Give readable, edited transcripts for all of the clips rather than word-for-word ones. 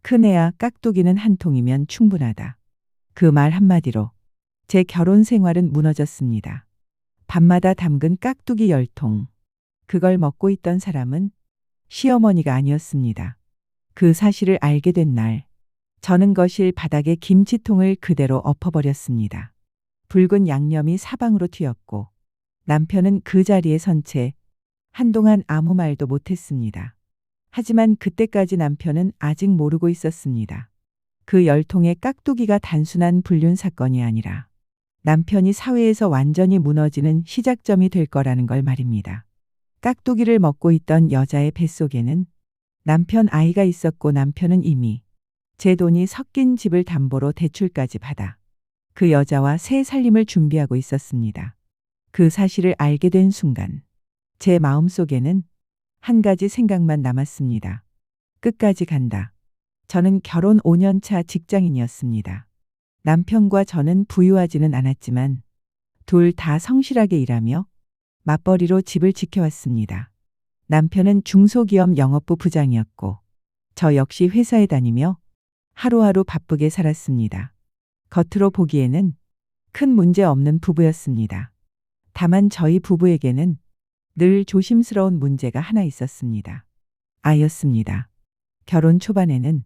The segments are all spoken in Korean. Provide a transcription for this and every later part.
큰애야, 깍두기는 한 통이면 충분하다. 그 말 한마디로 제 결혼 생활은 무너졌습니다. 밤마다 담근 깍두기 10통. 그걸 먹고 있던 사람은 시어머니가 아니었습니다. 그 사실을 알게 된 날, 저는 거실 바닥에 김치통을 그대로 엎어버렸습니다. 붉은 양념이 사방으로 튀었고 남편은 그 자리에 선 채 한동안 아무 말도 못했습니다. 하지만 그때까지 남편은 아직 모르고 있었습니다. 그 10통의 깍두기가 단순한 불륜 사건이 아니라 남편이 사회에서 완전히 무너지는 시작점이 될 거라는 걸 말입니다. 깍두기를 먹고 있던 여자의 뱃속에는 남편 아이가 있었고 남편은 이미 제 돈이 섞인 집을 담보로 대출까지 받아 그 여자와 새 살림을 준비하고 있었습니다. 그 사실을 알게 된 순간 제 마음속에는 한 가지 생각만 남았습니다. 끝까지 간다. 저는 결혼 5년 차 직장인이었습니다. 남편과 저는 부유하지는 않았지만 둘 다 성실하게 일하며 맞벌이로 집을 지켜왔습니다. 남편은 중소기업 영업부 부장이었고 저 역시 회사에 다니며 하루하루 바쁘게 살았습니다. 겉으로 보기에는 큰 문제 없는 부부였습니다. 다만 저희 부부에게는 늘 조심스러운 문제가 하나 있었습니다. 아이였습니다. 결혼 초반에는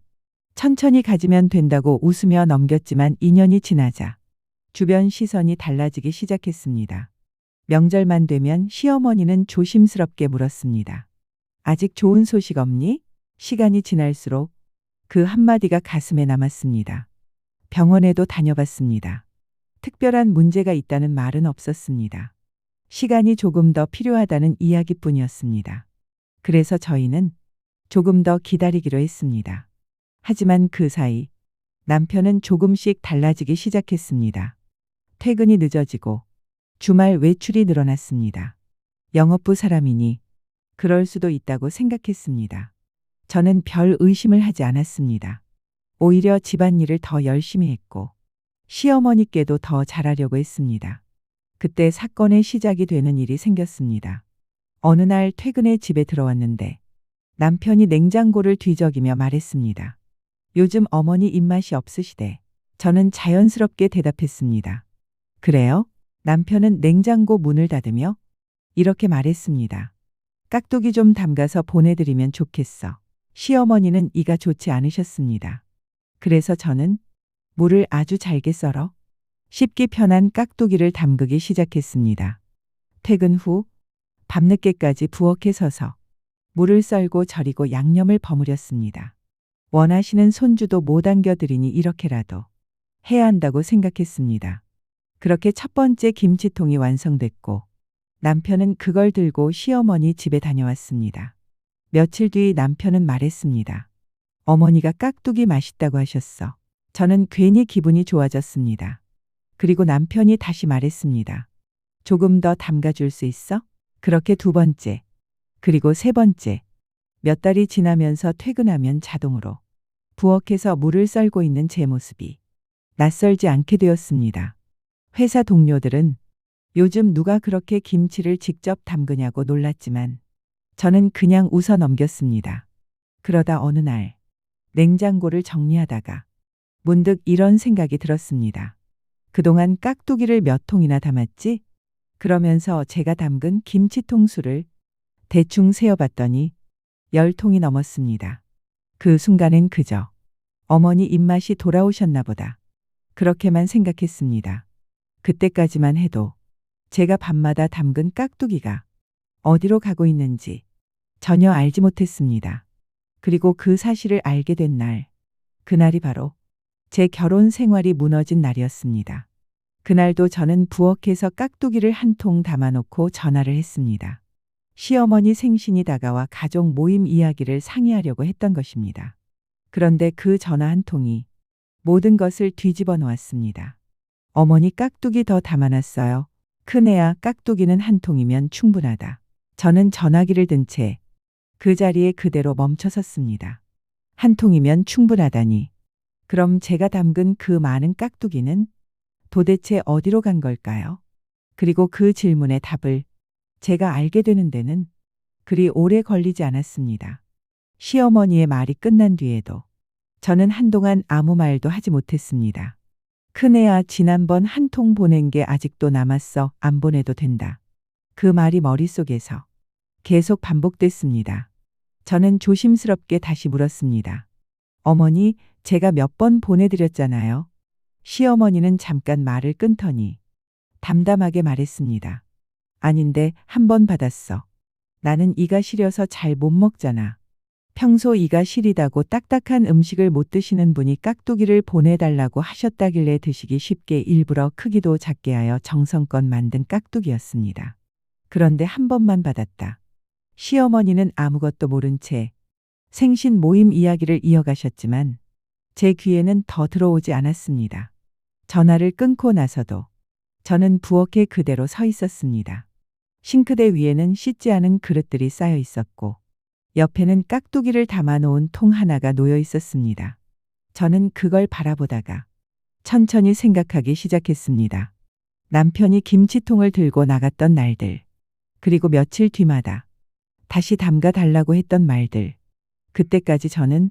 천천히 가지면 된다고 웃으며 넘겼지만 2년이 지나자 주변 시선이 달라지기 시작했습니다. 명절만 되면 시어머니는 조심스럽게 물었습니다. 아직 좋은 소식 없니? 시간이 지날수록 그 한마디가 가슴에 남았습니다. 병원에도 다녀봤습니다. 특별한 문제가 있다는 말은 없었습니다. 시간이 조금 더 필요하다는 이야기뿐이었습니다. 그래서 저희는 조금 더 기다리기로 했습니다. 하지만 그 사이 남편은 조금씩 달라지기 시작했습니다. 퇴근이 늦어지고 주말 외출이 늘어났습니다. 영업부 사람이니 그럴 수도 있다고 생각했습니다. 저는 별 의심을 하지 않았습니다. 오히려 집안일을 더 열심히 했고 시어머니께도 더 잘하려고 했습니다. 그때 사건의 시작이 되는 일이 생겼습니다. 어느 날 퇴근에 집에 들어왔는데 남편이 냉장고를 뒤적이며 말했습니다. 요즘 어머니 입맛이 없으시대. 저는 자연스럽게 대답했습니다. 그래요? 남편은 냉장고 문을 닫으며 이렇게 말했습니다. 깍두기 좀 담가서 보내드리면 좋겠어. 시어머니는 이가 좋지 않으셨습니다. 그래서 저는 물을 아주 잘게 썰어 씹기 편한 깍두기를 담그기 시작했습니다. 퇴근 후 밤늦게까지 부엌에 서서 물을 썰고 절이고 양념을 버무렸습니다. 원하시는 손주도 못 안겨드리니 이렇게라도 해야 한다고 생각했습니다. 그렇게 첫 번째 김치통이 완성됐고 남편은 그걸 들고 시어머니 집에 다녀왔습니다. 며칠 뒤 남편은 말했습니다. 어머니가 깍두기 맛있다고 하셨어. 저는 괜히 기분이 좋아졌습니다. 그리고 남편이 다시 말했습니다. 조금 더 담가줄 수 있어? 그렇게 두 번째, 그리고 세 번째. 몇 달이 지나면서 퇴근하면 자동으로 부엌에서 물을 썰고 있는 제 모습이 낯설지 않게 되었습니다. 회사 동료들은 요즘 누가 그렇게 김치를 직접 담그냐고 놀랐지만 저는 그냥 웃어 넘겼습니다. 그러다 어느 날 냉장고를 정리하다가 문득 이런 생각이 들었습니다. 그동안 깍두기를 몇 통이나 담았지? 그러면서 제가 담근 김치통 수를 대충 세어봤더니 10통이 넘었습니다. 그 순간엔 그저 어머니 입맛이 돌아오셨나 보다. 그렇게만 생각했습니다. 그때까지만 해도 제가 밤마다 담근 깍두기가 어디로 가고 있는지 전혀 알지 못했습니다. 그리고 그 사실을 알게 된 날, 그날이 바로 제 결혼 생활이 무너진 날이었습니다. 그날도 저는 부엌에서 깍두기를 한 통 담아놓고 전화를 했습니다. 시어머니 생신이 다가와 가족 모임 이야기를 상의하려고 했던 것입니다. 그런데 그 전화 한 통이 모든 것을 뒤집어 놓았습니다. 어머니 깍두기 더 담아놨어요. 큰애야, 깍두기는 한 통이면 충분하다. 저는 전화기를 든 채 그 자리에 그대로 멈춰섰습니다. 한 통이면 충분하다니. 그럼 제가 담근 그 많은 깍두기는 도대체 어디로 간 걸까요? 그리고 그 질문의 답을 제가 알게 되는 데는 그리 오래 걸리지 않았습니다. 시어머니의 말이 끝난 뒤에도 저는 한동안 아무 말도 하지 못했습니다. 큰애야, 지난번 한 통 보낸 게 아직도 남았어. 안 보내도 된다. 그 말이 머릿속에서 계속 반복됐습니다. 저는 조심스럽게 다시 물었습니다. 어머니, 제가 몇 번 보내드렸잖아요. 시어머니는 잠깐 말을 끊더니 담담하게 말했습니다. 아닌데, 한 번 받았어. 나는 이가 시려서 잘 못 먹잖아. 평소 이가 시리다고 딱딱한 음식을 못 드시는 분이 깍두기를 보내달라고 하셨다길래 드시기 쉽게 일부러 크기도 작게 하여 정성껏 만든 깍두기였습니다. 그런데 한 번만 받았다. 시어머니는 아무것도 모른 채 생신 모임 이야기를 이어가셨지만 제 귀에는 더 들어오지 않았습니다. 전화를 끊고 나서도 저는 부엌에 그대로 서 있었습니다. 싱크대 위에는 씻지 않은 그릇들이 쌓여 있었고 옆에는 깍두기를 담아놓은 통 하나가 놓여 있었습니다. 저는 그걸 바라보다가 천천히 생각하기 시작했습니다. 남편이 김치통을 들고 나갔던 날들, 그리고 며칠 뒤마다 다시 담가 달라고 했던 말들. 그때까지 저는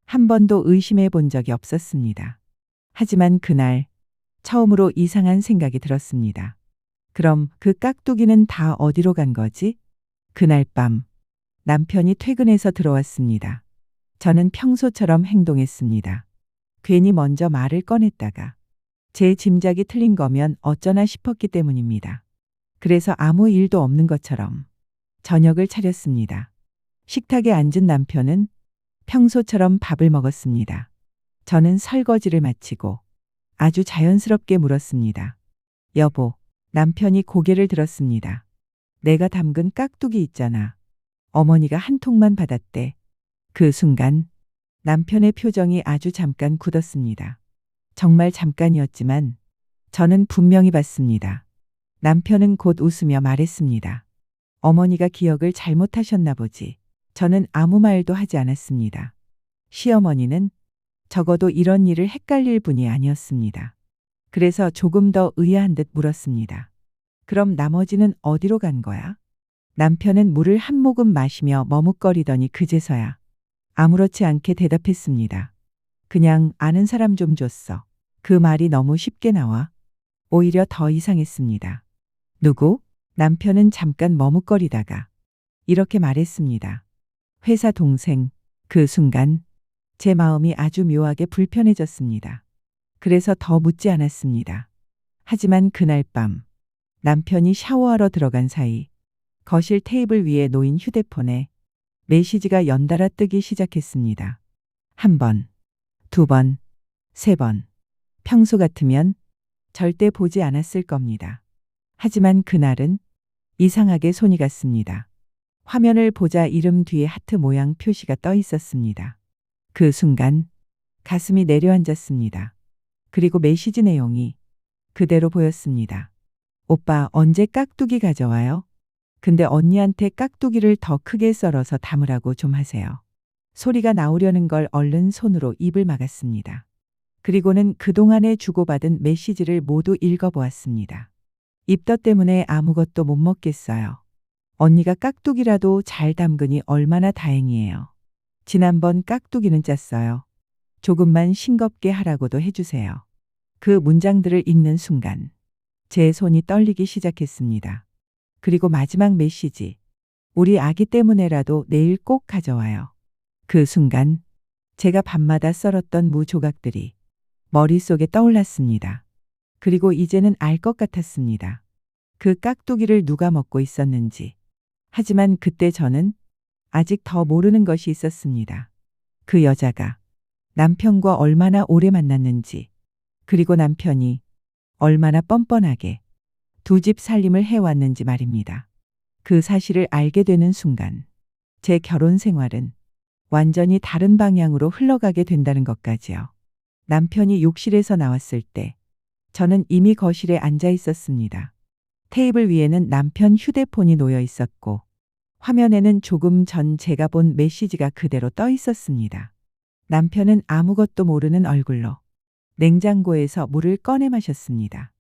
한 번도 의심해 본 적이 없었습니다. 하지만 그날 처음으로 이상한 생각이 들었습니다. 그럼 그 깍두기는 다 어디로 간 거지? 그날 밤 남편이 퇴근해서 들어왔습니다. 저는 평소처럼 행동했습니다. 괜히 먼저 말을 꺼냈다가 제 짐작이 틀린 거면 어쩌나 싶었기 때문입니다. 그래서 아무 일도 없는 것처럼 저녁을 차렸습니다. 식탁에 앉은 남편은 평소처럼 밥을 먹었습니다. 저는 설거지를 마치고 아주 자연스럽게 물었습니다. 여보, 남편이 고개를 들었습니다. 내가 담근 깍두기 있잖아. 어머니가 한 통만 받았대. 그 순간 남편의 표정이 아주 잠깐 굳었습니다. 정말 잠깐이었지만 저는 분명히 봤습니다. 남편은 곧 웃으며 말했습니다. 어머니가 기억을 잘못하셨나 보지. 저는 아무 말도 하지 않았습니다. 시어머니는 적어도 이런 일을 헷갈릴 분이 아니었습니다. 그래서 조금 더 의아한 듯 물었습니다. 그럼 나머지는 어디로 간 거야? 남편은 물을 한 모금 마시며 머뭇거리더니 그제서야 아무렇지 않게 대답했습니다. 그냥 아는 사람 좀 줬어. 그 말이 너무 쉽게 나와 오히려 더 이상했습니다. 누구? 남편은 잠깐 머뭇거리다가 이렇게 말했습니다. 회사 동생. 그 순간 제 마음이 아주 묘하게 불편해졌습니다. 그래서 더 묻지 않았습니다. 하지만 그날 밤 남편이 샤워하러 들어간 사이 거실 테이블 위에 놓인 휴대폰에 메시지가 연달아 뜨기 시작했습니다. 한 번, 두 번, 세 번. 평소 같으면 절대 보지 않았을 겁니다. 하지만 그날은 이상하게 손이 갔습니다. 화면을 보자 이름 뒤에 하트 모양 표시가 떠 있었습니다. 그 순간 가슴이 내려앉았습니다. 그리고 메시지 내용이 그대로 보였습니다. 오빠, 언제 깍두기 가져와요? 근데 언니한테 깍두기를 더 크게 썰어서 담으라고 좀 하세요. 소리가 나오려는 걸 얼른 손으로 입을 막았습니다. 그리고는 그동안에 주고받은 메시지를 모두 읽어보았습니다. 입덧 때문에 아무것도 못 먹겠어요. 언니가 깍두기라도 잘 담그니 얼마나 다행이에요. 지난번 깍두기는 짰어요. 조금만 싱겁게 하라고도 해주세요. 그 문장들을 읽는 순간 제 손이 떨리기 시작했습니다. 그리고 마지막 메시지. 우리 아기 때문에라도 내일 꼭 가져와요. 그 순간 제가 밤마다 썰었던 무 조각들이 머릿속에 떠올랐습니다. 그리고 이제는 알 것 같았습니다. 그 깍두기를 누가 먹고 있었는지. 하지만 그때 저는 아직 더 모르는 것이 있었습니다. 그 여자가 남편과 얼마나 오래 만났는지, 그리고 남편이 얼마나 뻔뻔하게 두 집 살림을 해왔는지 말입니다. 그 사실을 알게 되는 순간 제 결혼 생활은 완전히 다른 방향으로 흘러가게 된다는 것까지요. 남편이 욕실에서 나왔을 때 저는 이미 거실에 앉아 있었습니다. 테이블 위에는 남편 휴대폰이 놓여 있었고 화면에는 조금 전 제가 본 메시지가 그대로 떠 있었습니다. 남편은 아무것도 모르는 얼굴로 냉장고에서 물을 꺼내 마셨습니다.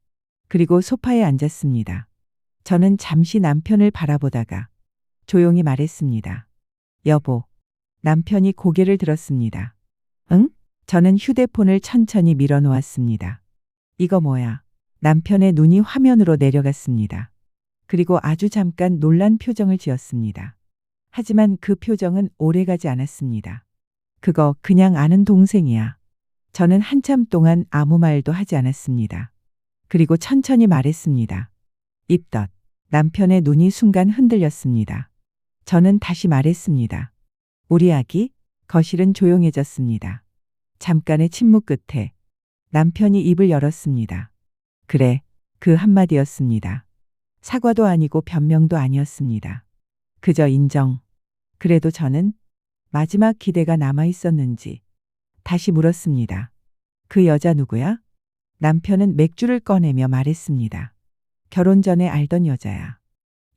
그리고 소파에 앉았습니다. 저는 잠시 남편을 바라보다가 조용히 말했습니다. 여보. 남편이 고개를 들었습니다. 응? 저는 휴대폰을 천천히 밀어 놓았습니다. 이거 뭐야? 남편의 눈이 화면으로 내려갔습니다. 그리고 아주 잠깐 놀란 표정을 지었습니다. 하지만 그 표정은 오래가지 않았습니다. 그거 그냥 아는 동생이야. 저는 한참 동안 아무 말도 하지 않았습니다. 그리고 천천히 말했습니다. 입덧. 남편의 눈이 순간 흔들렸습니다. 저는 다시 말했습니다. 우리 아기? 거실은 조용해졌습니다. 잠깐의 침묵 끝에 남편이 입을 열었습니다. 그래, 그 한마디였습니다. 사과도 아니고 변명도 아니었습니다. 그저 인정. 그래도 저는 마지막 기대가 남아 있었는지 다시 물었습니다. 그 여자 누구야? 남편은 맥주를 꺼내며 말했습니다. 결혼 전에 알던 여자야.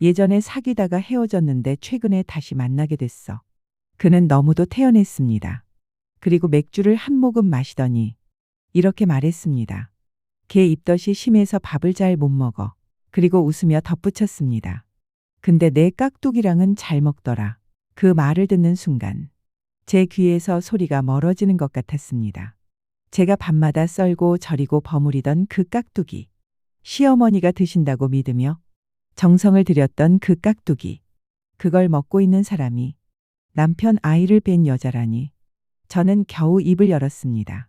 예전에 사귀다가 헤어졌는데 최근에 다시 만나게 됐어. 그는 너무도 태연했습니다. 그리고 맥주를 한 모금 마시더니 이렇게 말했습니다. 걔 입덧이 심해서 밥을 잘 못 먹어. 그리고 웃으며 덧붙였습니다. 근데 내 깍두기랑은 잘 먹더라. 그 말을 듣는 순간 제 귀에서 소리가 멀어지는 것 같았습니다. 제가 밤마다 썰고 절이고 버무리던 그 깍두기. 시어머니가 드신다고 믿으며 정성을 들였던 그 깍두기. 그걸 먹고 있는 사람이 남편 아이를 뺀 여자라니. 저는 겨우 입을 열었습니다.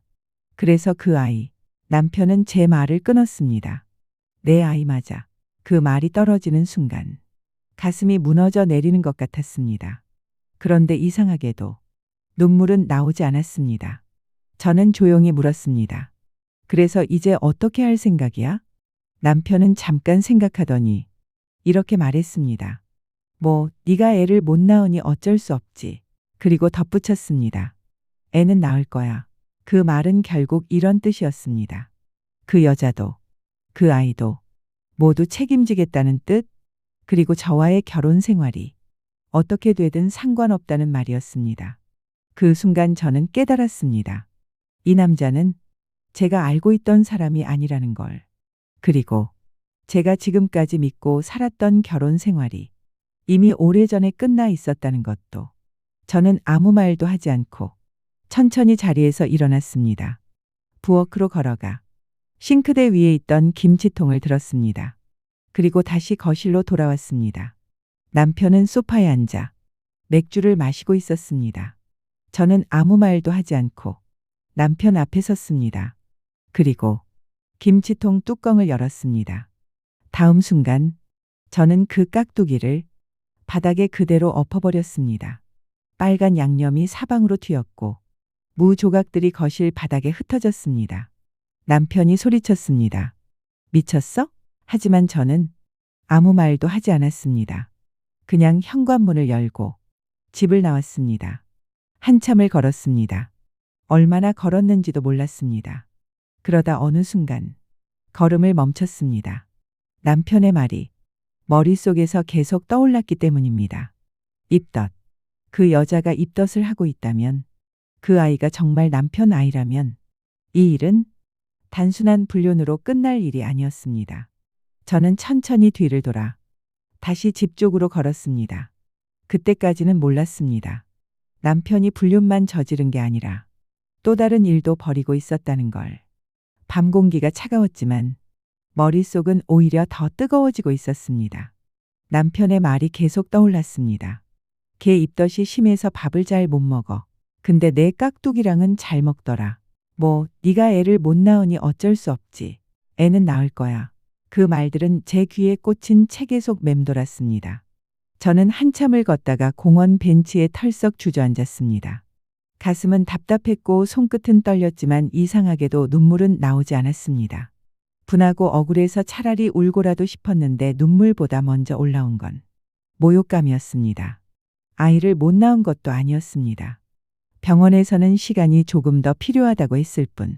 그래서 그 아이. 남편은 제 말을 끊었습니다. 내 아이 맞아. 그 말이 떨어지는 순간 가슴이 무너져 내리는 것 같았습니다. 그런데 이상하게도 눈물은 나오지 않았습니다. 저는 조용히 물었습니다. 그래서 이제 어떻게 할 생각이야? 남편은 잠깐 생각하더니 이렇게 말했습니다. 뭐 네가 애를 못 낳으니 어쩔 수 없지. 그리고 덧붙였습니다. 애는 낳을 거야. 그 말은 결국 이런 뜻이었습니다. 그 여자도 그 아이도 모두 책임지겠다는 뜻. 그리고 저와의 결혼 생활이 어떻게 되든 상관없다는 말이었습니다. 그 순간 저는 깨달았습니다. 이 남자는 제가 알고 있던 사람이 아니라는 걸. 그리고 제가 지금까지 믿고 살았던 결혼 생활이 이미 오래전에 끝나 있었다는 것도. 저는 아무 말도 하지 않고 천천히 자리에서 일어났습니다. 부엌으로 걸어가 싱크대 위에 있던 김치통을 들었습니다. 그리고 다시 거실로 돌아왔습니다. 남편은 소파에 앉아 맥주를 마시고 있었습니다. 저는 아무 말도 하지 않고 남편 앞에 섰습니다. 그리고 김치통 뚜껑을 열었습니다. 다음 순간 저는 그 깍두기를 바닥에 그대로 엎어버렸습니다. 빨간 양념이 사방으로 튀었고 무 조각들이 거실 바닥에 흩어졌습니다. 남편이 소리쳤습니다. 미쳤어? 하지만 저는 아무 말도 하지 않았습니다. 그냥 현관문을 열고 집을 나왔습니다. 한참을 걸었습니다. 얼마나 걸었는지도 몰랐습니다. 그러다 어느 순간 걸음을 멈췄습니다. 남편의 말이 머릿속에서 계속 떠올랐기 때문입니다. 입덧. 그 여자가 입덧을 하고 있다면, 그 아이가 정말 남편 아이라면 이 일은 단순한 불륜으로 끝날 일이 아니었습니다. 저는 천천히 뒤를 돌아 다시 집 쪽으로 걸었습니다. 그때까지는 몰랐습니다. 남편이 불륜만 저지른 게 아니라 또 다른 일도 벌이고 있었다는 걸. 밤 공기가 차가웠지만 머릿속은 오히려 더 뜨거워지고 있었습니다. 남편의 말이 계속 떠올랐습니다. 걔 입덧이 심해서 밥을 잘 못 먹어. 근데 내 깍두기랑은 잘 먹더라. 뭐 네가 애를 못 낳으니 어쩔 수 없지. 애는 낳을 거야. 그 말들은 제 귀에 꽂힌 책 계속 맴돌았습니다. 저는 한참을 걷다가 공원 벤치에 털썩 주저앉았습니다. 가슴은 답답했고 손끝은 떨렸지만 이상하게도 눈물은 나오지 않았습니다. 분하고 억울해서 차라리 울고라도 싶었는데 눈물보다 먼저 올라온 건 모욕감이었습니다. 아이를 못 낳은 것도 아니었습니다. 병원에서는 시간이 조금 더 필요하다고 했을 뿐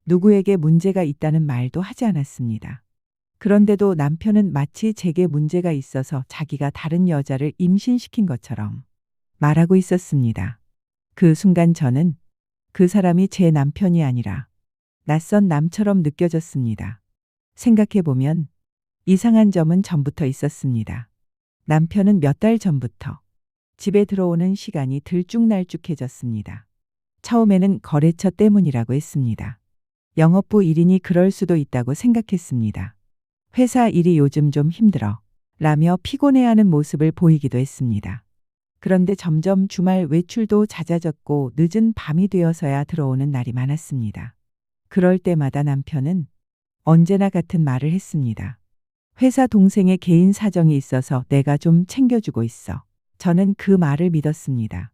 누구에게 문제가 있다는 말도 하지 않았습니다. 그런데도 남편은 마치 제게 문제가 있어서 자기가 다른 여자를 임신시킨 것처럼 말하고 있었습니다. 그 순간 저는 그 사람이 제 남편이 아니라 낯선 남처럼 느껴졌습니다. 생각해보면 이상한 점은 전부터 있었습니다. 남편은 몇 달 전부터 집에 들어오는 시간이 들쭉날쭉해졌습니다. 처음에는 거래처 때문이라고 했습니다. 영업부 일이니 그럴 수도 있다고 생각했습니다. 회사 일이 요즘 좀 힘들어 라며 피곤해하는 모습을 보이기도 했습니다. 그런데 점점 주말 외출도 잦아졌고 늦은 밤이 되어서야 들어오는 날이 많았습니다. 그럴 때마다 남편은 언제나 같은 말을 했습니다. 회사 동생의 개인 사정이 있어서 내가 좀 챙겨주고 있어. 저는 그 말을 믿었습니다.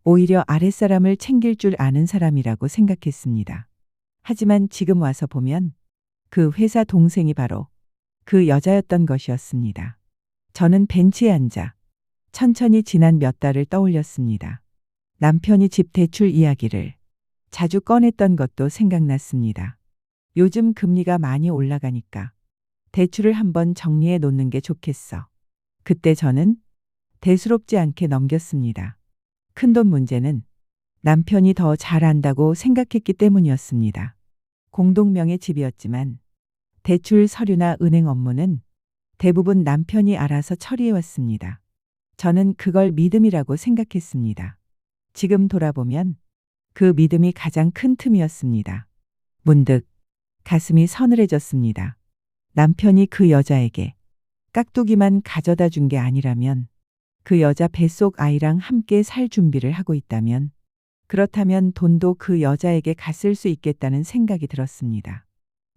오히려 아랫사람을 챙길 줄 아는 사람이라고 생각했습니다. 하지만 지금 와서 보면 그 회사 동생이 바로 그 여자였던 것이었습니다. 저는 벤치에 앉아 천천히 지난 몇 달을 떠올렸습니다. 남편이 집 대출 이야기를 자주 꺼냈던 것도 생각났습니다. 요즘 금리가 많이 올라가니까 대출을 한번 정리해 놓는 게 좋겠어. 그때 저는 대수롭지 않게 넘겼습니다. 큰돈 문제는 남편이 더 잘 안다고 생각했기 때문이었습니다. 공동명의 집이었지만 대출 서류나 은행 업무는 대부분 남편이 알아서 처리해 왔습니다. 저는 그걸 믿음이라고 생각했습니다. 지금 돌아보면 그 믿음이 가장 큰 틈이었습니다. 문득 가슴이 서늘해졌습니다. 남편이 그 여자에게 깍두기만 가져다 준 게 아니라면, 그 여자 뱃속 아이랑 함께 살 준비를 하고 있다면, 그렇다면 돈도 그 여자에게 갔을 수 있겠다는 생각이 들었습니다.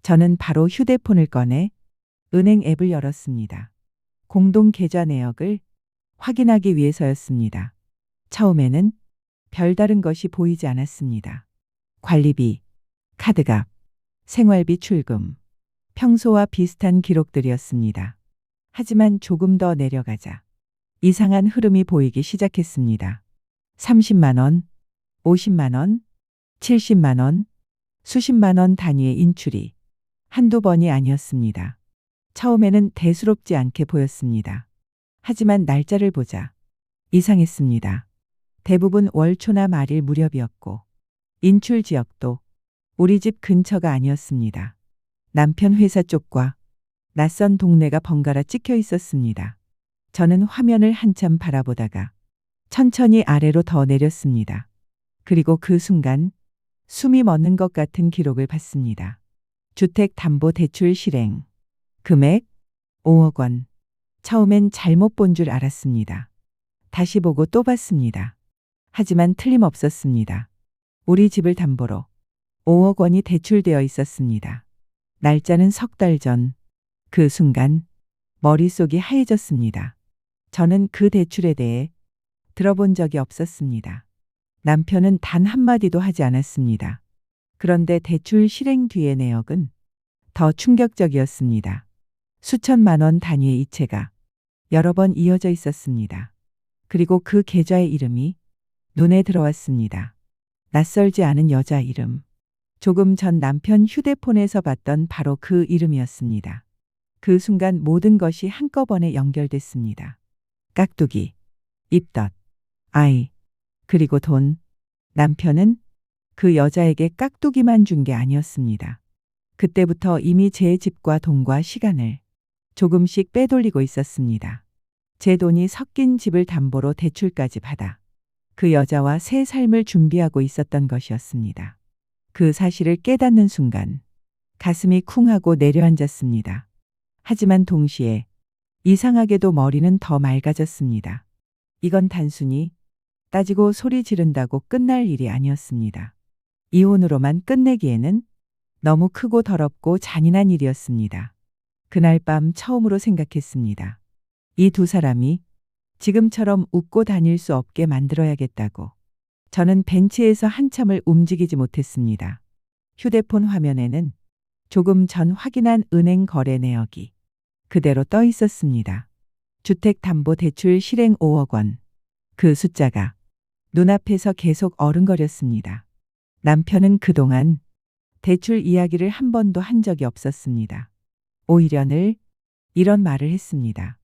저는 바로 휴대폰을 꺼내 은행 앱을 열었습니다. 공동 계좌 내역을 확인하기 위해서였습니다. 처음에는 별다른 것이 보이지 않았습니다. 관리비, 카드값, 생활비 출금, 평소와 비슷한 기록들이었습니다. 하지만 조금 더 내려가자 이상한 흐름이 보이기 시작했습니다. 30만 원, 50만 원, 70만 원, 수십만 원 단위의 인출이 한두 번이 아니었습니다. 처음에는 대수롭지 않게 보였습니다. 하지만 날짜를 보자 이상했습니다. 대부분 월초나 말일 무렵이었고 인출 지역도 우리 집 근처가 아니었습니다. 남편 회사 쪽과 낯선 동네가 번갈아 찍혀 있었습니다. 저는 화면을 한참 바라보다가 천천히 아래로 더 내렸습니다. 그리고 그 순간 숨이 멎는 것 같은 기록을 봤습니다. 주택담보대출 실행, 금액 5억 원. 처음엔 잘못 본 줄 알았습니다. 다시 보고 또 봤습니다. 하지만 틀림없었습니다. 우리 집을 담보로 5억 원이 대출되어 있었습니다. 날짜는 석 달 전. 그 순간 머릿속이 하얘졌습니다. 저는 그 대출에 대해 들어본 적이 없었습니다. 남편은 단 한마디도 하지 않았습니다. 그런데 대출 실행 뒤의 내역은 더 충격적이었습니다. 수천만 원 단위의 이체가 여러 번 이어져 있었습니다. 그리고 그 계좌의 이름이 눈에 들어왔습니다. 낯설지 않은 여자 이름. 조금 전 남편 휴대폰에서 봤던 바로 그 이름이었습니다. 그 순간 모든 것이 한꺼번에 연결됐습니다. 깍두기, 입덧, 아이, 그리고 돈. 남편은 그 여자에게 깍두기만 준 게 아니었습니다. 그때부터 이미 제 집과 돈과 시간을 조금씩 빼돌리고 있었습니다. 제 돈이 섞인 집을 담보로 대출까지 받아 그 여자와 새 삶을 준비하고 있었던 것이었습니다. 그 사실을 깨닫는 순간 가슴이 쿵하고 내려앉았습니다. 하지만 동시에 이상하게도 머리는 더 맑아졌습니다. 이건 단순히 따지고 소리 지른다고 끝날 일이 아니었습니다. 이혼으로만 끝내기에는 너무 크고 더럽고 잔인한 일이었습니다. 그날 밤 처음으로 생각했습니다. 이 두 사람이 지금처럼 웃고 다닐 수 없게 만들어야겠다고. 저는 벤치에서 한참을 움직이지 못했습니다. 휴대폰 화면에는 조금 전 확인한 은행 거래 내역이 그대로 떠 있었습니다. 주택담보대출 실행 5억 원. 그 숫자가 눈앞에서 계속 어른거렸습니다. 남편은 그동안 대출 이야기를 한 번도 한 적이 없었습니다. 오히려 늘 이런 말을 했습니다.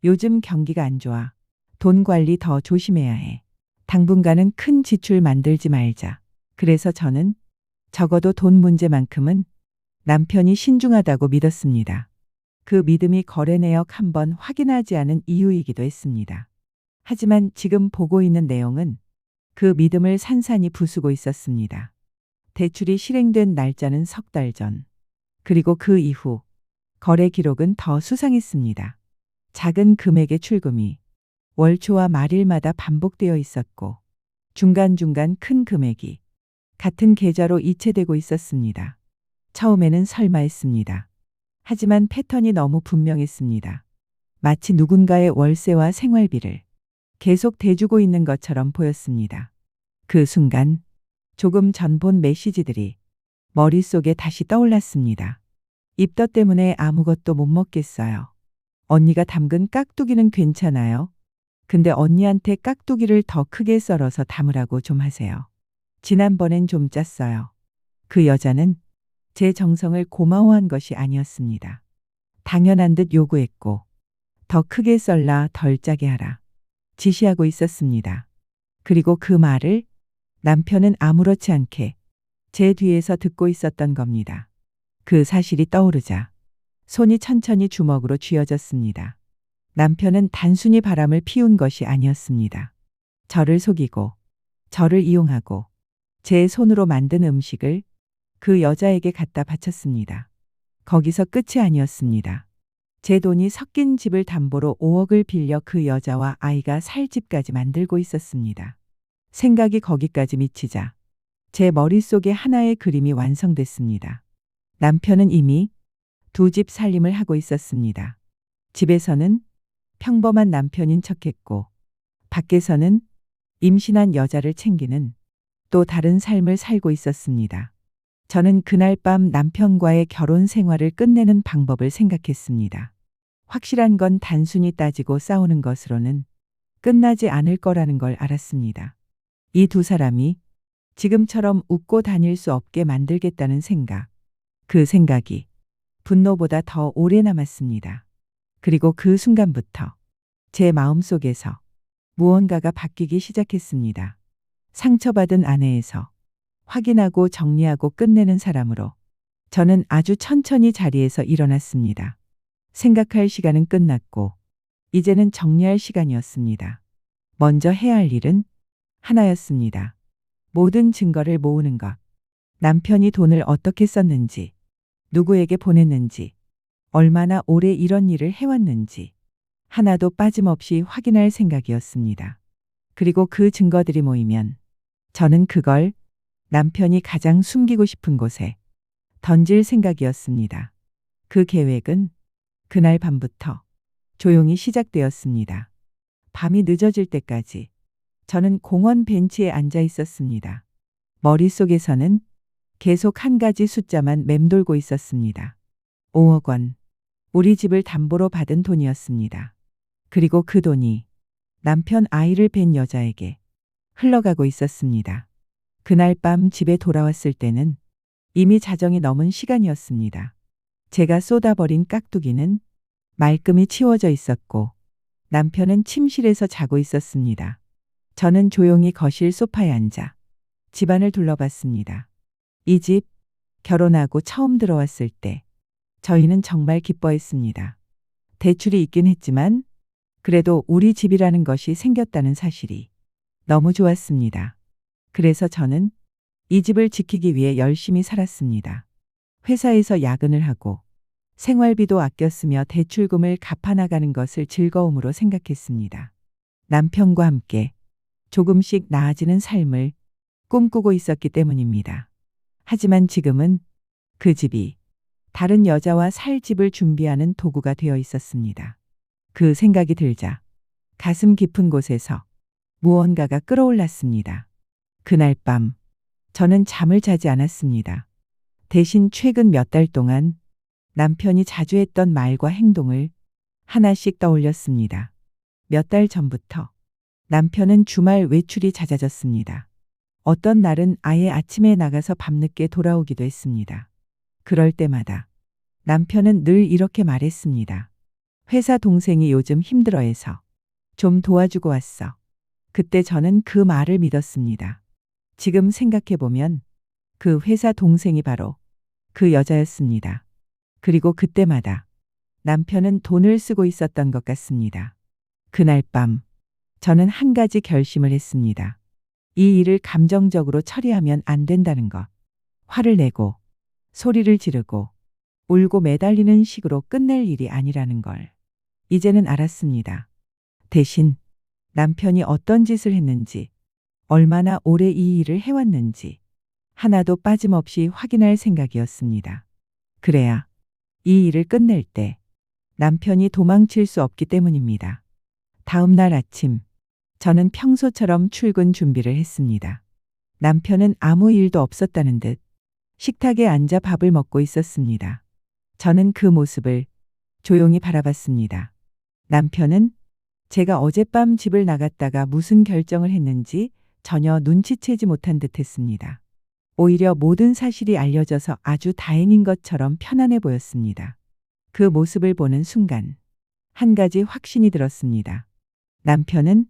요즘 경기가 안 좋아. 돈 관리 더 조심해야 해. 당분간은 큰 지출 만들지 말자. 그래서 저는 적어도 돈 문제만큼은 남편이 신중하다고 믿었습니다. 그 믿음이 거래 내역 한번 확인하지 않은 이유이기도 했습니다. 하지만 지금 보고 있는 내용은 그 믿음을 산산이 부수고 있었습니다. 대출이 실행된 날짜는 석 달 전. 그리고 그 이후 거래 기록은 더 수상했습니다. 작은 금액의 출금이 월 초와 말일마다 반복되어 있었고 중간중간 큰 금액이 같은 계좌로 이체되고 있었습니다. 처음에는 설마 했습니다. 하지만 패턴이 너무 분명했습니다. 마치 누군가의 월세와 생활비를 계속 대주고 있는 것처럼 보였습니다. 그 순간 조금 전 본 메시지들이 머릿속에 다시 떠올랐습니다. 입덧 때문에 아무것도 못 먹겠어요. 언니가 담근 깍두기는 괜찮아요. 근데 언니한테 깍두기를 더 크게 썰어서 담으라고 좀 하세요. 지난번엔 좀 짰어요. 그 여자는 제 정성을 고마워한 것이 아니었습니다. 당연한 듯 요구했고 더 크게 썰라 덜 짜게 하라 지시하고 있었습니다. 그리고 그 말을 남편은 아무렇지 않게 제 뒤에서 듣고 있었던 겁니다. 그 사실이 떠오르자 손이 천천히 주먹으로 쥐어졌습니다. 남편은 단순히 바람을 피운 것이 아니었습니다. 저를 속이고 저를 이용하고 제 손으로 만든 음식을 그 여자에게 갖다 바쳤습니다. 거기서 끝이 아니었습니다. 제 돈이 섞인 집을 담보로 5억을 빌려 그 여자와 아이가 살 집까지 만들고 있었습니다. 생각이 거기까지 미치자 제 머릿속에 하나의 그림이 완성됐습니다. 남편은 이미 두 집 살림을 하고 있었습니다. 집에서는 평범한 남편인 척했고 밖에서는 임신한 여자를 챙기는 또 다른 삶을 살고 있었습니다. 저는 그날 밤 남편과의 결혼 생활을 끝내는 방법을 생각했습니다. 확실한 건 단순히 따지고 싸우는 것으로는 끝나지 않을 거라는 걸 알았습니다. 이 두 사람이 지금처럼 웃고 다닐 수 없게 만들겠다는 생각. 그 생각이 분노보다 더 오래 남았습니다. 그리고 그 순간부터 제 마음속에서 무언가가 바뀌기 시작했습니다. 상처받은 아내에서 확인하고 정리하고 끝내는 사람으로 저는 아주 천천히 자리에서 일어났습니다. 생각할 시간은 끝났고 이제는 정리할 시간이었습니다. 먼저 해야 할 일은 하나였습니다. 모든 증거를 모으는 것. 남편이 돈을 어떻게 썼는지, 누구에게 보냈는지, 얼마나 오래 이런 일을 해왔는지 하나도 빠짐없이 확인할 생각이었습니다. 그리고 그 증거들이 모이면 저는 그걸 남편이 가장 숨기고 싶은 곳에 던질 생각이었습니다. 그 계획은 그날 밤부터 조용히 시작되었습니다. 밤이 늦어질 때까지 저는 공원 벤치에 앉아 있었습니다. 머릿속에서는 계속 한 가지 숫자만 맴돌고 있었습니다. 5억 원. 우리 집을 담보로 받은 돈이었습니다. 그리고 그 돈이 남편 아이를 뵌 여자에게 흘러가고 있었습니다. 그날 밤 집에 돌아왔을 때는 이미 자정이 넘은 시간이었습니다. 제가 쏟아버린 깍두기는 말끔히 치워져 있었고 남편은 침실에서 자고 있었습니다. 저는 조용히 거실 소파에 앉아 집안을 둘러봤습니다. 이 집 결혼하고 처음 들어왔을 때 저희는 정말 기뻐했습니다. 대출이 있긴 했지만 그래도 우리 집이라는 것이 생겼다는 사실이 너무 좋았습니다. 그래서 저는 이 집을 지키기 위해 열심히 살았습니다. 회사에서 야근을 하고 생활비도 아꼈으며 대출금을 갚아나가는 것을 즐거움으로 생각했습니다. 남편과 함께 조금씩 나아지는 삶을 꿈꾸고 있었기 때문입니다. 하지만 지금은 그 집이 다른 여자와 살 집을 준비하는 도구가 되어 있었습니다. 그 생각이 들자 가슴 깊은 곳에서 무언가가 끌어올랐습니다. 그날 밤 저는 잠을 자지 않았습니다. 대신 최근 몇 달 동안 남편이 자주 했던 말과 행동을 하나씩 떠올렸습니다. 몇 달 전부터 남편은 주말 외출이 잦아졌습니다. 어떤 날은 아예 아침에 나가서 밤늦게 돌아오기도 했습니다. 그럴 때마다 남편은 늘 이렇게 말했습니다. 회사 동생이 요즘 힘들어해서 좀 도와주고 왔어. 그때 저는 그 말을 믿었습니다. 지금 생각해보면 그 회사 동생이 바로 그 여자였습니다. 그리고 그때마다 남편은 돈을 쓰고 있었던 것 같습니다. 그날 밤 저는 한 가지 결심을 했습니다. 이 일을 감정적으로 처리하면 안 된다는 것. 화를 내고 소리를 지르고 울고 매달리는 식으로 끝낼 일이 아니라는 걸 이제는 알았습니다. 대신 남편이 어떤 짓을 했는지, 얼마나 오래 이 일을 해왔는지 하나도 빠짐없이 확인할 생각이었습니다. 그래야 이 일을 끝낼 때 남편이 도망칠 수 없기 때문입니다. 다음 날 아침, 저는 평소처럼 출근 준비를 했습니다. 남편은 아무 일도 없었다는 듯 식탁에 앉아 밥을 먹고 있었습니다. 저는 그 모습을 조용히 바라봤습니다. 남편은 제가 어젯밤 집을 나갔다가 무슨 결정을 했는지 전혀 눈치채지 못한 듯 했습니다. 오히려 모든 사실이 알려져서 아주 다행인 것처럼 편안해 보였습니다. 그 모습을 보는 순간 한 가지 확신이 들었습니다. 남편은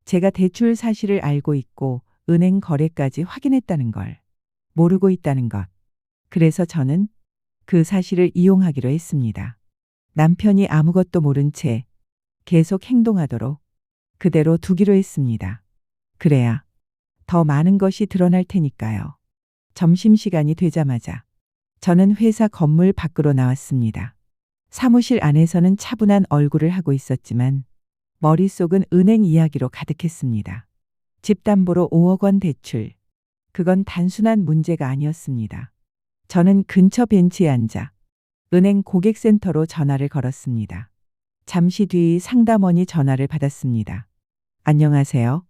제가 대출 사실을 알고 있고 은행 거래까지 확인했다는 걸 모르고 있다는 것. 그래서 저는 그 사실을 이용하기로 했습니다. 남편이 아무것도 모른 채 계속 행동하도록 그대로 두기로 했습니다. 그래야 더 많은 것이 드러날 테니까요. 점심시간이 되자마자 저는 회사 건물 밖으로 나왔습니다. 사무실 안에서는 차분한 얼굴을 하고 있었지만 머릿속은 은행 이야기로 가득했습니다. 집담보로 5억 원 대출. 그건 단순한 문제가 아니었습니다. 저는 근처 벤치에 앉아 은행 고객센터로 전화를 걸었습니다. 잠시 뒤 상담원이 전화를 받았습니다. 안녕하세요.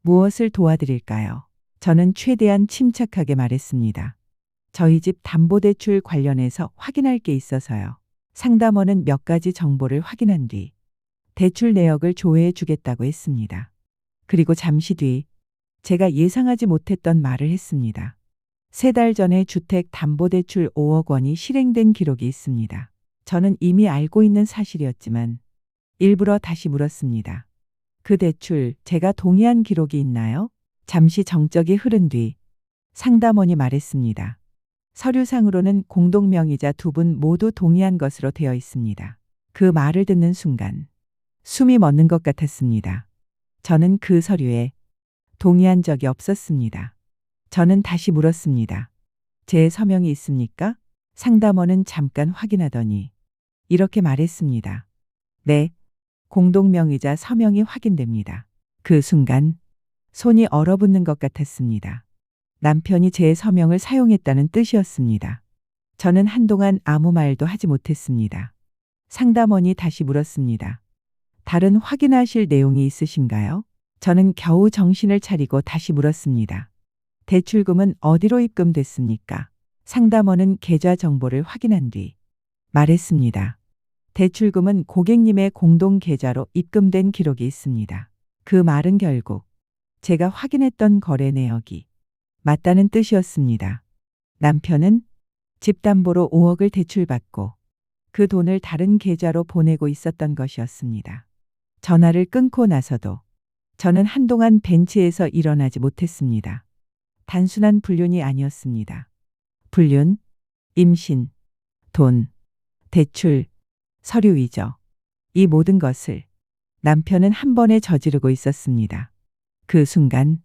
무엇을 도와드릴까요? 저는 최대한 침착하게 말했습니다. 저희 집 담보대출 관련해서 확인할 게 있어서요. 상담원은 몇 가지 정보를 확인한 뒤 대출 내역을 조회해 주겠다고 했습니다. 그리고 잠시 뒤 제가 예상하지 못했던 말을 했습니다. 3달 전에 주택담보대출 5억 원이 실행된 기록이 있습니다. 저는 이미 알고 있는 사실이었지만 일부러 다시 물었습니다. 그 대출 제가 동의한 기록이 있나요? 잠시 정적이 흐른 뒤 상담원이 말했습니다. 서류상으로는 공동명의자 2분 모두 동의한 것으로 되어 있습니다. 그 말을 듣는 순간 숨이 멎는 것 같았습니다. 저는 그 서류에 동의한 적이 없었습니다. 저는 다시 물었습니다. 제 서명이 있습니까? 상담원은 잠깐 확인하더니 이렇게 말했습니다. 네, 공동명의자 서명이 확인됩니다. 그 순간 손이 얼어붙는 것 같았습니다. 남편이 제 서명을 사용했다는 뜻이었습니다. 저는 한동안 아무 말도 하지 못했습니다. 상담원이 다시 물었습니다. 다른 확인하실 내용이 있으신가요? 저는 겨우 정신을 차리고 다시 물었습니다. 대출금은 어디로 입금됐습니까? 상담원은 계좌 정보를 확인한 뒤 말했습니다. 대출금은 고객님의 공동 계좌로 입금된 기록이 있습니다. 그 말은 결국 제가 확인했던 거래 내역이 맞다는 뜻이었습니다. 남편은 집담보로 5억을 대출받고 그 돈을 다른 계좌로 보내고 있었던 것이었습니다. 전화를 끊고 나서도 저는 한동안 벤치에서 일어나지 못했습니다. 단순한 불륜이 아니었습니다. 불륜, 임신, 돈, 대출, 서류 위조. 이 모든 것을 남편은 한 번에 저지르고 있었습니다. 그 순간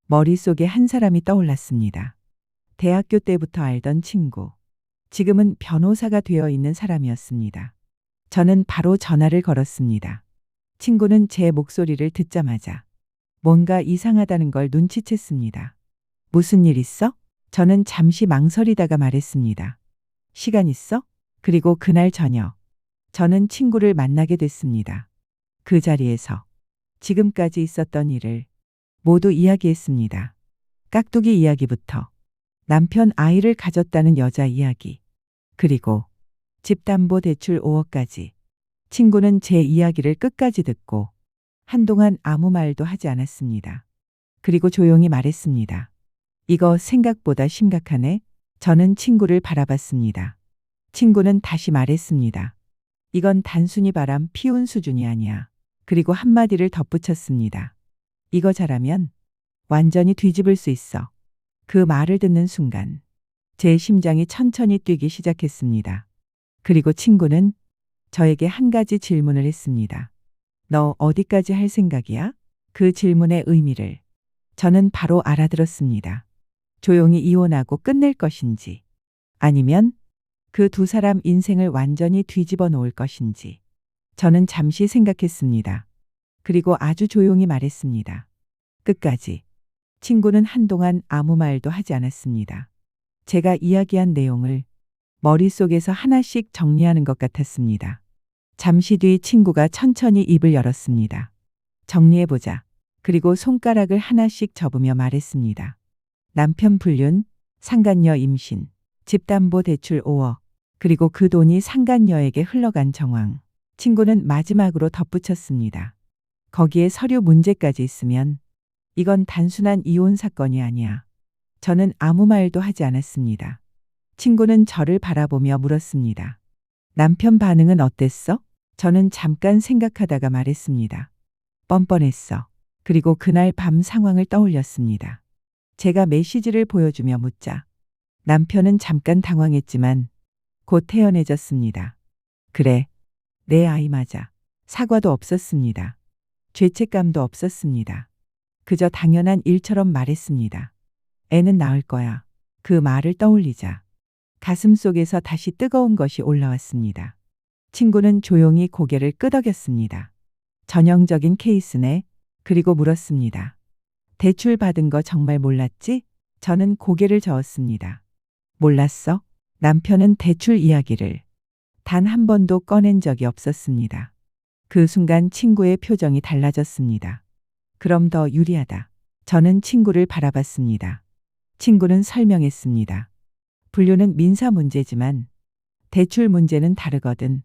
머릿속에 한 사람이 떠올랐습니다. 대학교 때부터 알던 친구. 지금은 변호사가 되어 있는 사람이었습니다. 저는 바로 전화를 걸었습니다. 친구는 제 목소리를 듣자마자 뭔가 이상하다는 걸 눈치챘습니다. 무슨 일 있어? 저는 잠시 망설이다가 말했습니다. 시간 있어? 그리고 그날 저녁 저는 친구를 만나게 됐습니다. 그 자리에서 지금까지 있었던 일을 모두 이야기했습니다. 깍두기 이야기부터 남편 아이를 가졌다는 여자 이야기, 그리고 집담보대출 5억까지. 친구는 제 이야기를 끝까지 듣고 한동안 아무 말도 하지 않았습니다. 그리고 조용히 말했습니다. 이거 생각보다 심각하네. 저는 친구를 바라봤습니다. 친구는 다시 말했습니다. 이건 단순히 바람 피운 수준이 아니야. 그리고 한마디를 덧붙였습니다. 이거 잘하면 완전히 뒤집을 수 있어. 그 말을 듣는 순간 제 심장이 천천히 뛰기 시작했습니다. 그리고 친구는 저에게 한 가지 질문을 했습니다. 너 어디까지 할 생각이야? 그 질문의 의미를 저는 바로 알아들었습니다. 조용히 이혼하고 끝낼 것인지, 아니면 그 두 사람 인생을 완전히 뒤집어 놓을 것인지. 저는 잠시 생각했습니다. 그리고 아주 조용히 말했습니다. 끝까지. 친구는 한동안 아무 말도 하지 않았습니다. 제가 이야기한 내용을 머릿속에서 하나씩 정리하는 것 같았습니다. 잠시 뒤 친구가 천천히 입을 열었습니다. 정리해보자. 그리고 손가락을 하나씩 접으며 말했습니다. 남편 불륜, 상간녀 임신, 집담보대출 5억, 그리고 그 돈이 상간녀에게 흘러간 정황. 친구는 마지막으로 덧붙였습니다. 거기에 서류 문제까지 있으면 이건 단순한 이혼 사건이 아니야. 저는 아무 말도 하지 않았습니다. 친구는 저를 바라보며 물었습니다. 남편 반응은 어땠어? 저는 잠깐 생각하다가 말했습니다. 뻔뻔했어. 그리고 그날 밤 상황을 떠올렸습니다. 제가 메시지를 보여주며 묻자. 남편은 잠깐 당황했지만 곧 태연해졌습니다. 그래, 내 아이 맞아. 사과도 없었습니다. 죄책감도 없었습니다. 그저 당연한 일처럼 말했습니다. 애는 낳을 거야. 그 말을 떠올리자 가슴 속에서 다시 뜨거운 것이 올라왔습니다. 친구는 조용히 고개를 끄덕였습니다. 전형적인 케이스네. 그리고 물었습니다. 대출 받은 거 정말 몰랐지? 저는 고개를 저었습니다. 몰랐어? 남편은 대출 이야기를 단 한 번도 꺼낸 적이 없었습니다. 그 순간 친구의 표정이 달라졌습니다. 그럼 더 유리하다. 저는 친구를 바라봤습니다. 친구는 설명했습니다. 불륜은 민사 문제지만 대출 문제는 다르거든.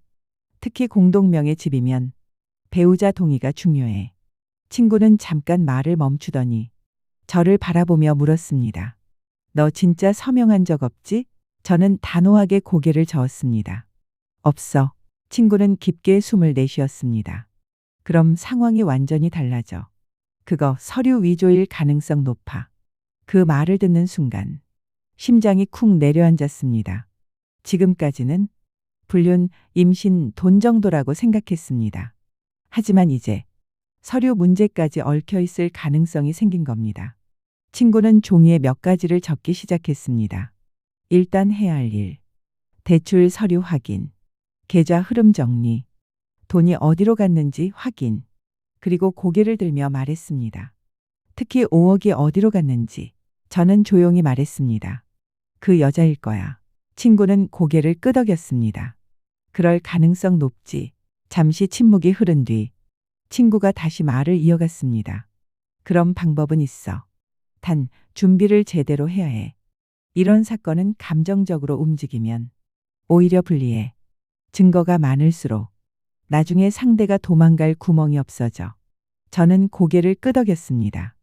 특히 공동명의 집이면 배우자 동의가 중요해. 친구는 잠깐 말을 멈추더니 저를 바라보며 물었습니다. 너 진짜 서명한 적 없지? 저는 단호하게 고개를 저었습니다. 없어. 친구는 깊게 숨을 내쉬었습니다. 그럼 상황이 완전히 달라져. 그거 서류 위조일 가능성 높아. 그 말을 듣는 순간 심장이 쿵 내려앉았습니다. 지금까지는 불륜, 임신, 돈 정도라고 생각했습니다. 하지만 이제 서류 문제까지 얽혀 있을 가능성이 생긴 겁니다. 친구는 종이에 몇 가지를 적기 시작했습니다. 일단 해야 할 일, 대출 서류 확인, 계좌 흐름 정리, 돈이 어디로 갔는지 확인, 그리고 고개를 들며 말했습니다. 특히 5억이 어디로 갔는지. 저는 조용히 말했습니다. 그 여자일 거야. 친구는 고개를 끄덕였습니다. 그럴 가능성 높지. 잠시 침묵이 흐른 뒤 친구가 다시 말을 이어갔습니다. 그럼 방법은 있어. 단 준비를 제대로 해야 해. 이런 사건은 감정적으로 움직이면 오히려 불리해. 증거가 많을수록 나중에 상대가 도망갈 구멍이 없어져. 저는 고개를 끄덕였습니다.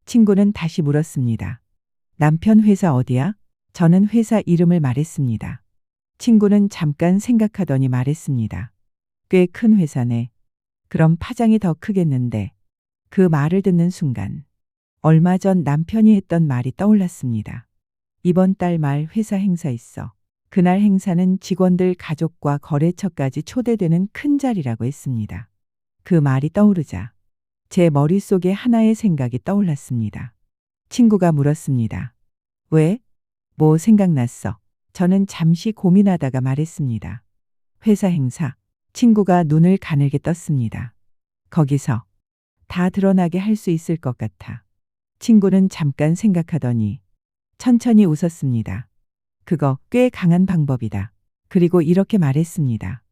친구는 다시 물었습니다. 남편 회사 어디야? 저는 회사 이름을 말했습니다. 친구는 잠깐 생각하더니 말했습니다. 꽤 큰 회사네. 그럼 파장이 더 크겠는데. 그 말을 듣는 순간 얼마 전 남편이 했던 말이 떠올랐습니다. 이번 달 말 회사 행사 있어. 그날 행사는 직원들 가족과 거래처까지 초대되는 큰 자리라고 했습니다. 그 말이 떠오르자 제 머릿속에 하나의 생각이 떠올랐습니다. 친구가 물었습니다. 왜? 뭐 생각났어? 저는 잠시 고민하다가 말했습니다. 회사 행사. 친구가 눈을 가늘게 떴습니다. 거기서 다 드러나게 할 수 있을 것 같아. 친구는 잠깐 생각하더니 천천히 웃었습니다. 그거 꽤 강한 방법이다. 그리고 이렇게 말했습니다.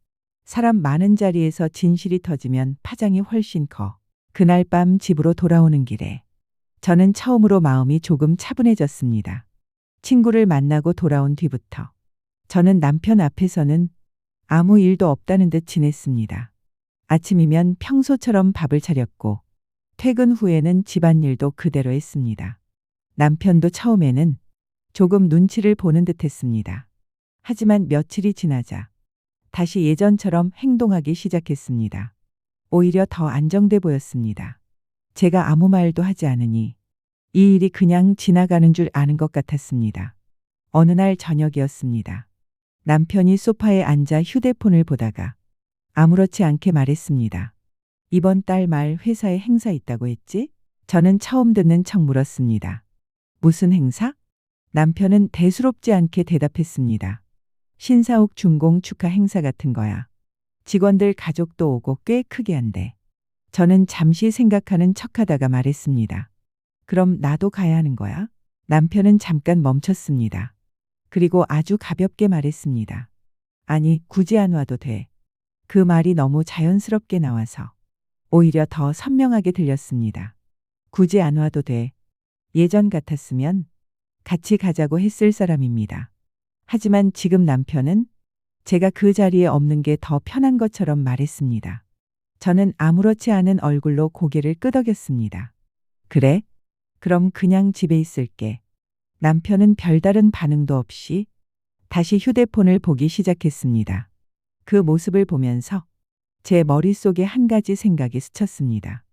사람 많은 자리에서 진실이 터지면 파장이 훨씬 커. 그날 밤 집으로 돌아오는 길에 저는 처음으로 마음이 조금 차분해졌습니다. 친구를 만나고 돌아온 뒤부터 저는 남편 앞에서는 아무 일도 없다는 듯 지냈습니다. 아침이면 평소처럼 밥을 차렸고 퇴근 후에는 집안일도 그대로 했습니다. 남편도 처음에는 조금 눈치를 보는 듯 했습니다. 하지만 며칠이 지나자 다시 예전처럼 행동하기 시작했습니다. 오히려 더 안정돼 보였습니다. 제가 아무 말도 하지 않으니 이 일이 그냥 지나가는 줄 아는 것 같았습니다. 어느 날 저녁이었습니다. 남편이 소파에 앉아 휴대폰을 보다가 아무렇지 않게 말했습니다. 이번 달 말 회사에 행사 있다고 했지? 저는 처음 듣는 척 물었습니다. 무슨 행사? 남편은 대수롭지 않게 대답했습니다. 신사옥 준공 축하 행사 같은 거야. 직원들 가족도 오고 꽤 크게 한대. 저는 잠시 생각하는 척하다가 말했습니다. 그럼 나도 가야 하는 거야? 남편은 잠깐 멈췄습니다. 그리고 아주 가볍게 말했습니다. 아니, 굳이 안 와도 돼. 그 말이 너무 자연스럽게 나와서 오히려 더 선명하게 들렸습니다. 굳이 안 와도 돼. 예전 같았으면 같이 가자고 했을 사람입니다. 하지만 지금 남편은 제가 그 자리에 없는 게 더 편한 것처럼 말했습니다. 저는 아무렇지 않은 얼굴로 고개를 끄덕였습니다. 그래? 그럼 그냥 집에 있을게. 남편은 별다른 반응도 없이 다시 휴대폰을 보기 시작했습니다. 그 모습을 보면서 제 머릿속에 한 가지 생각이 스쳤습니다.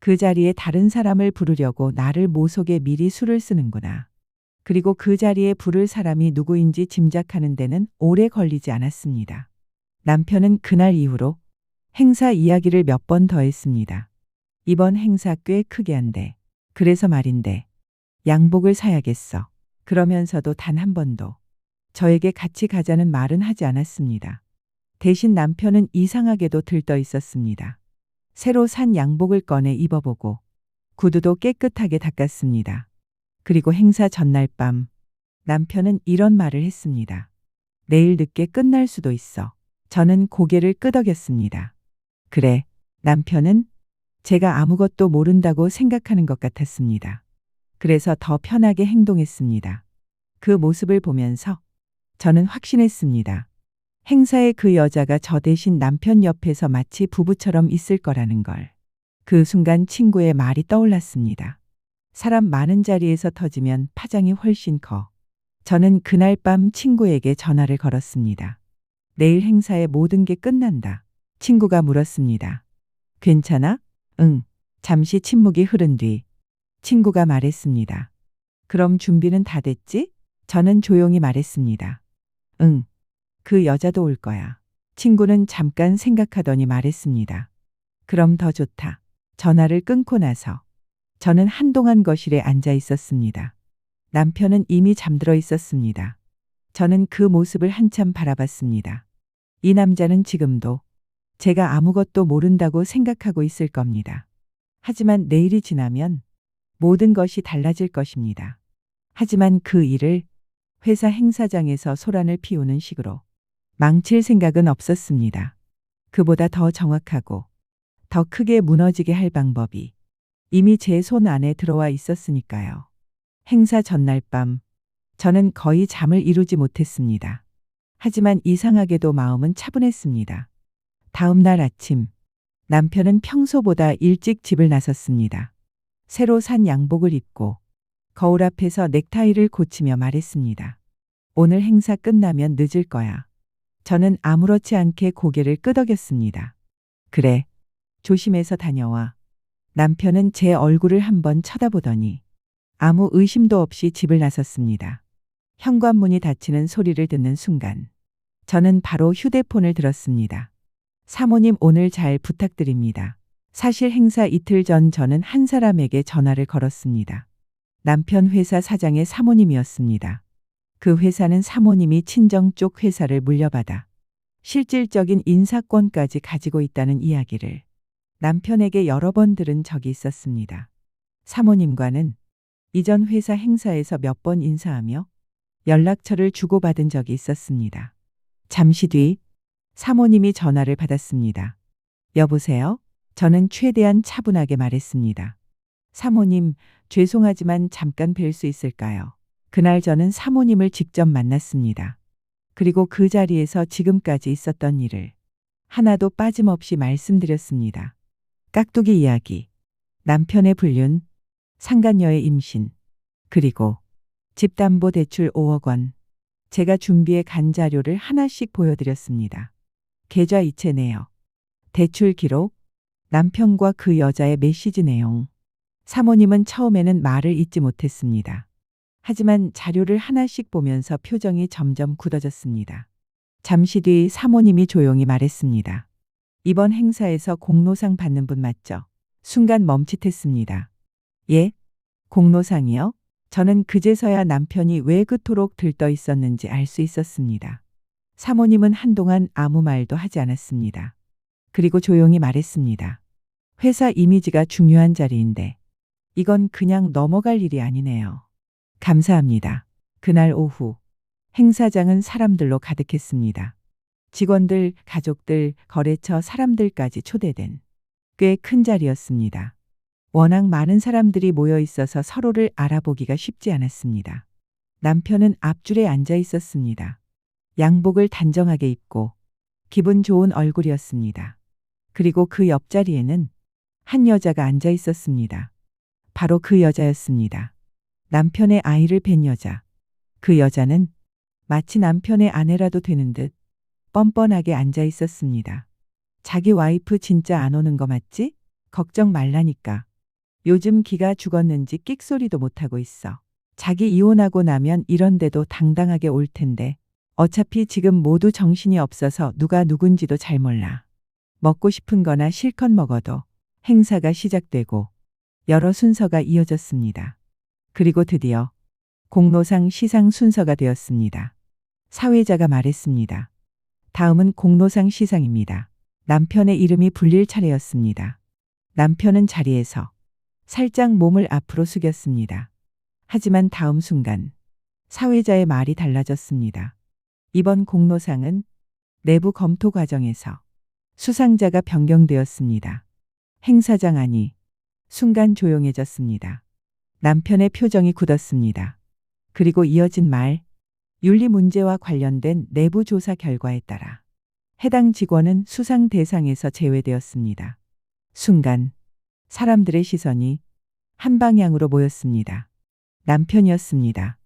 그 자리에 다른 사람을 부르려고 나를 모속에 미리 수를 쓰는구나. 그리고 그 자리에 부를 사람이 누구인지 짐작하는 데는 오래 걸리지 않았습니다. 남편은 그날 이후로 행사 이야기를 몇 번 더 했습니다. 이번 행사 꽤 크게 한대. 그래서 말인데 양복을 사야겠어. 그러면서도 단 한 번도 저에게 같이 가자는 말은 하지 않았습니다. 대신 남편은 이상하게도 들떠 있었습니다. 새로 산 양복을 꺼내 입어보고 구두도 깨끗하게 닦았습니다. 그리고 행사 전날 밤 남편은 이런 말을 했습니다. 내일 늦게 끝날 수도 있어. 저는 고개를 끄덕였습니다. 그래, 남편은 제가 아무것도 모른다고 생각하는 것 같았습니다. 그래서 더 편하게 행동했습니다. 그 모습을 보면서 저는 확신했습니다. 행사에 그 여자가 저 대신 남편 옆에서 마치 부부처럼 있을 거라는 걸. 그 순간 친구의 말이 떠올랐습니다. 사람 많은 자리에서 터지면 파장이 훨씬 커. 저는 그날 밤 친구에게 전화를 걸었습니다. 내일 행사에 모든 게 끝난다. 친구가 물었습니다. 괜찮아? 응. 잠시 침묵이 흐른 뒤 친구가 말했습니다. 그럼 준비는 다 됐지? 저는 조용히 말했습니다. 응. 그 여자도 올 거야. 친구는 잠깐 생각하더니 말했습니다. 그럼 더 좋다. 전화를 끊고 나서 저는 한동안 거실에 앉아 있었습니다. 남편은 이미 잠들어 있었습니다. 저는 그 모습을 한참 바라봤습니다. 이 남자는 지금도 제가 아무것도 모른다고 생각하고 있을 겁니다. 하지만 내일이 지나면 모든 것이 달라질 것입니다. 하지만 그 일을 회사 행사장에서 소란을 피우는 식으로 망칠 생각은 없었습니다. 그보다 더 정확하고 더 크게 무너지게 할 방법이 이미 제 손 안에 들어와 있었으니까요. 행사 전날 밤 저는 거의 잠을 이루지 못했습니다. 하지만 이상하게도 마음은 차분했습니다. 다음 날 아침 남편은 평소보다 일찍 집을 나섰습니다. 새로 산 양복을 입고 거울 앞에서 넥타이를 고치며 말했습니다. 오늘 행사 끝나면 늦을 거야. 저는 아무렇지 않게 고개를 끄덕였습니다. 그래, 조심해서 다녀와. 남편은 제 얼굴을 한번 쳐다보더니 아무 의심도 없이 집을 나섰습니다. 현관문이 닫히는 소리를 듣는 순간 저는 바로 휴대폰을 들었습니다. 사모님 오늘 잘 부탁드립니다. 사실 행사 이틀 전 저는 한 사람에게 전화를 걸었습니다. 남편 회사 사장의 사모님이었습니다. 그 회사는 사모님이 친정 쪽 회사를 물려받아 실질적인 인사권까지 가지고 있다는 이야기를 남편에게 여러 번 들은 적이 있었습니다. 사모님과는 이전 회사 행사에서 몇 번 인사하며 연락처를 주고받은 적이 있었습니다. 잠시 뒤 사모님이 전화를 받았습니다. 여보세요? 저는 최대한 차분하게 말했습니다. 사모님, 죄송하지만 잠깐 뵐 수 있을까요? 그날 저는 사모님을 직접 만났습니다. 그리고 그 자리에서 지금까지 있었던 일을 하나도 빠짐없이 말씀드렸습니다. 깍두기 이야기, 남편의 불륜, 상간녀의 임신, 그리고 집담보대출 5억 원. 제가 준비해 간 자료를 하나씩 보여드렸습니다. 계좌 이체 내역, 대출 기록, 남편과 그 여자의 메시지 내용. 사모님은 처음에는 말을 잇지 못했습니다. 하지만 자료를 하나씩 보면서 표정이 점점 굳어졌습니다. 잠시 뒤 사모님이 조용히 말했습니다. 이번 행사에서 공로상 받는 분 맞죠? 순간 멈칫했습니다. 예? 공로상이요? 저는 그제서야 남편이 왜 그토록 들떠 있었는지 알 수 있었습니다. 사모님은 한동안 아무 말도 하지 않았습니다. 그리고 조용히 말했습니다. 회사 이미지가 중요한 자리인데 이건 그냥 넘어갈 일이 아니네요. 감사합니다. 그날 오후 행사장은 사람들로 가득했습니다. 직원들, 가족들, 거래처 사람들까지 초대된 꽤 큰 자리였습니다. 워낙 많은 사람들이 모여 있어서 서로를 알아보기가 쉽지 않았습니다. 남편은 앞줄에 앉아 있었습니다. 양복을 단정하게 입고 기분 좋은 얼굴이었습니다. 그리고 그 옆자리에는 한 여자가 앉아 있었습니다. 바로 그 여자였습니다. 남편의 아이를 뵌 여자. 그 여자는 마치 남편의 아내라도 되는 듯 뻔뻔하게 앉아 있었습니다. 자기 와이프 진짜 안 오는 거 맞지? 걱정 말라니까. 요즘 기가 죽었는지 끽소리도 못하고 있어. 자기 이혼하고 나면 이런 데도 당당하게 올 텐데 어차피 지금 모두 정신이 없어서 누가 누군지도 잘 몰라. 먹고 싶은 거나 실컷 먹어도 행사가 시작되고 여러 순서가 이어졌습니다. 그리고 드디어 공로상 시상 순서가 되었습니다. 사회자가 말했습니다. 다음은 공로상 시상입니다. 남편의 이름이 불릴 차례였습니다. 남편은 자리에서 살짝 몸을 앞으로 숙였습니다. 하지만 다음 순간 사회자의 말이 달라졌습니다. 이번 공로상은 내부 검토 과정에서 수상자가 변경되었습니다. 행사장 안이 순간 조용해졌습니다. 남편의 표정이 굳었습니다. 그리고 이어진 말, 윤리 문제와 관련된 내부 조사 결과에 따라 해당 직원은 수상 대상에서 제외되었습니다. 순간 사람들의 시선이 한 방향으로 모였습니다. 남편이었습니다.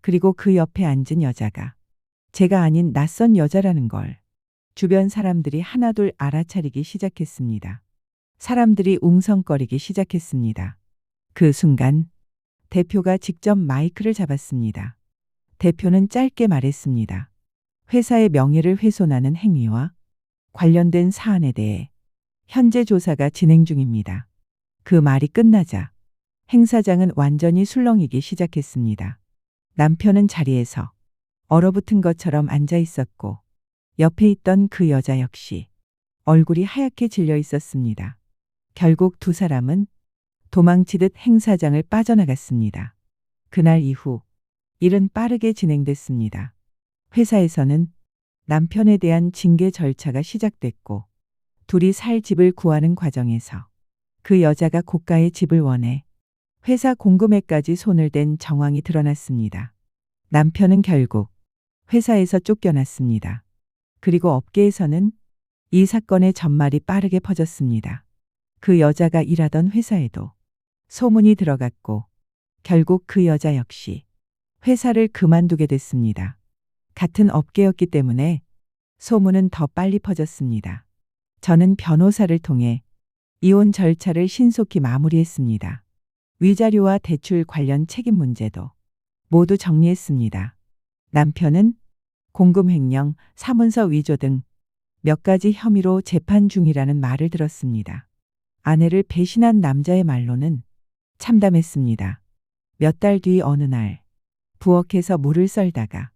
그리고 그 옆에 앉은 여자가 제가 아닌 낯선 여자라는 걸 주변 사람들이 하나둘 알아차리기 시작했습니다. 사람들이 웅성거리기 시작했습니다. 그 순간 대표가 직접 마이크를 잡았습니다. 대표는 짧게 말했습니다. 회사의 명예를 훼손하는 행위와 관련된 사안에 대해 현재 조사가 진행 중입니다. 그 말이 끝나자 행사장은 완전히 술렁이기 시작했습니다. 남편은 자리에서 얼어붙은 것처럼 앉아 있었고 옆에 있던 그 여자 역시 얼굴이 하얗게 질려 있었습니다. 결국 두 사람은 도망치듯 행사장을 빠져나갔습니다. 그날 이후 일은 빠르게 진행됐습니다. 회사에서는 남편에 대한 징계 절차가 시작됐고 둘이 살 집을 구하는 과정에서 그 여자가 고가의 집을 원해 회사 공금에까지 손을 댄 정황이 드러났습니다. 남편은 결국 회사에서 쫓겨났습니다. 그리고 업계에서는 이 사건의 전말이 빠르게 퍼졌습니다. 그 여자가 일하던 회사에도 소문이 들어갔고 결국 그 여자 역시 회사를 그만두게 됐습니다. 같은 업계였기 때문에 소문은 더 빨리 퍼졌습니다. 저는 변호사를 통해 이혼 절차를 신속히 마무리했습니다. 위자료와 대출 관련 책임 문제도 모두 정리했습니다. 남편은 공금 횡령, 사문서 위조 등 몇 가지 혐의로 재판 중이라는 말을 들었습니다. 아내를 배신한 남자의 말로는 참담했습니다. 몇 달 뒤 어느 날 부엌에서 물을 썰다가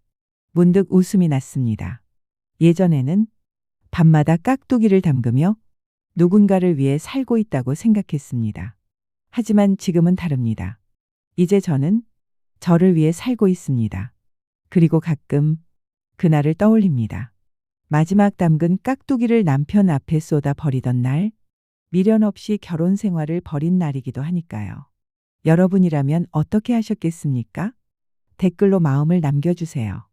문득 웃음이 났습니다. 예전에는 밤마다 깍두기를 담그며 누군가를 위해 살고 있다고 생각했습니다. 하지만 지금은 다릅니다. 이제 저는 저를 위해 살고 있습니다. 그리고 가끔 그날을 떠올립니다. 마지막 담근 깍두기를 남편 앞에 쏟아 버리던 날, 미련 없이 결혼 생활을 벌인 날이기도 하니까요. 여러분이라면 어떻게 하셨겠습니까? 댓글로 마음을 남겨주세요.